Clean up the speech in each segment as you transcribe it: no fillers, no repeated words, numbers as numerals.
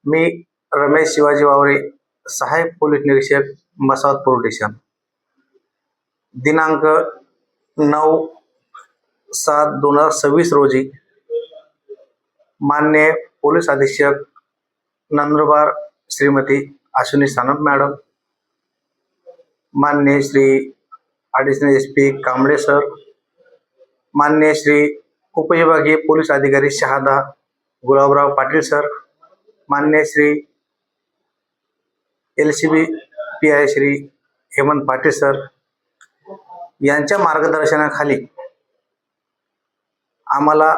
मी रमेश शिवाजी वावरे, सहाय्यक पोलीस निरीक्षक, Masad police station. दिनांक 9/7/2026 रोजी माननीय पोलीस अधीक्षक नंदुरबार श्रीमती अश्विनी सानप मॅडम, माननीय Shri additional SP Kamble sir, माननीय श्री उपविभागीय पोलीस अधिकारी शहादा गुलाबराव पाटील सर, माननीय Shri LCB PI Shri Hemant Patil sir यांच्या मार्गदर्शनाखाली आम्हाला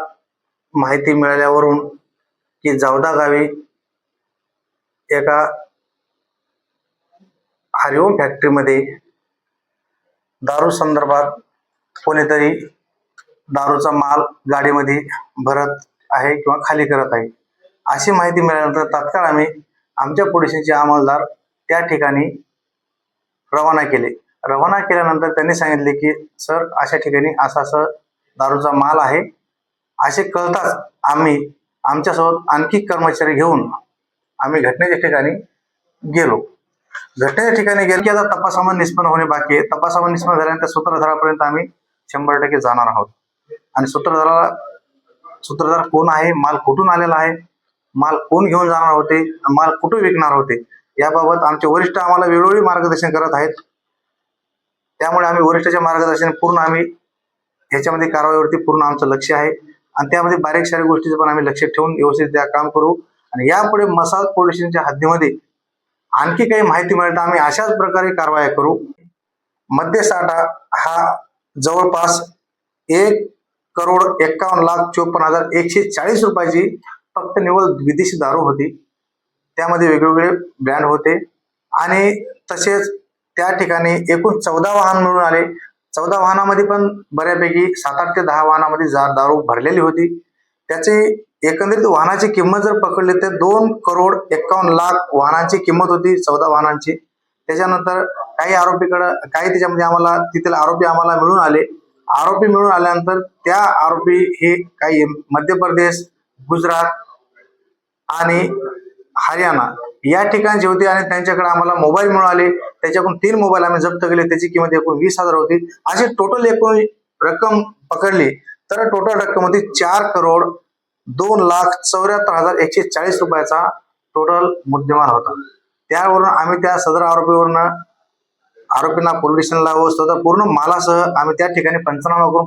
माहिती मिळाल्यावरून की जावदा गावी एका हरिओम फॅक्टरीमध्ये दारू संदर्भात कोणीतरी दारूचा माल गाडीमध्ये भरत आहे किंवा खाली करत आहे अशी माहिती मिळाल्यानंतर तात्काळ आम्ही आमच्या पोलिसांचे अंमलदार त्या ठिकाणी रवाना केले. रवाना केल्यानंतर त्यांनी सांगितले की सर अशा ठिकाणी असं दारूचा माल आहे. असे कळताच आम्ही आमच्यासोबत आणखी कर्मचारी घेऊन आम्ही घटनेच्या ठिकाणी गेलो. घटनेच्या ठिकाणी गेलो की आता तपासामध्ये निष्पन्न होणे बाकी आहे. तपासामध्ये निष्पन्न झाल्यानंतर सूत्रधारापर्यंत आम्ही 100% जाणार आहोत. आणि सूत्रधार कोण आहे, माल कुठून आलेला आहे, माल कोण घेऊन जाणार होते, माल कुठे विकणार होते याबाबत आमचे वरिष्ठ आम्हाला वेळोवेळी मार्गदर्शन करत आहेत. त्यामुळे आम्ही वरिष्ठाच्या मार्गदर्शन पूर्ण आम्ही ह्याच्यामध्ये कारवाईवरती पूर्ण आमचं लक्ष आहे आणि त्यामध्ये बारीक सारीक गोष्टीचं पण आम्ही लक्ष ठेवून व्यवस्थित त्या काम करू. आणि यापुढे मसाज पोलीस स्टेशनच्या हद्दीमध्ये आणखी काही माहिती मिळेल तर आम्ही अशाच प्रकारे कारवाया करू. मद्यसाठा हा जवळपास 1,51,54,140 रुपयाची फक्त निव्वळ विदेशी दारू होती. त्यामध्ये वेगवेगळे ब्रँड होते आणि तसेच त्या ठिकाणी एकूण 14 वाहन मिळून आले. 14 वाहनामध्ये पण बऱ्यापैकी 7-8 ते 10 वाहनामध्ये दारू भरलेली होती. त्याची एकंदरीत वाहनाची किंमत जर पकडली तर 2,51,00,000 वाहनांची किंमत होती, 14 वाहनांची. त्याच्यानंतर काही त्याच्यामध्ये आम्हाला तिथले आरोपी आम्हाला मिळून आले. आरोपी मिळून आल्यानंतर त्या आरोपी हे काही मध्य प्रदेश, गुजरात आणि हरियाणा या ठिकाणचे होते आणि त्यांच्याकडे आम्हाला मोबाईल मिळून आले. त्याच्याकडून 3 मोबाईल आम्ही जप्त केले. त्याची किंमत एकूण 20,000 होती. अशी टोटल एकूण रक्कम पकडली तर टोटल रक्कम होती 4,02,74,140 रुपयाचा टोटल मुद्देमाल होता. त्यावरून आम्ही त्या सदर आरोपींना पोलीस स्टेशनला व स्वतः पूर्ण मालासह आम्ही त्या ठिकाणी पंचनामा करून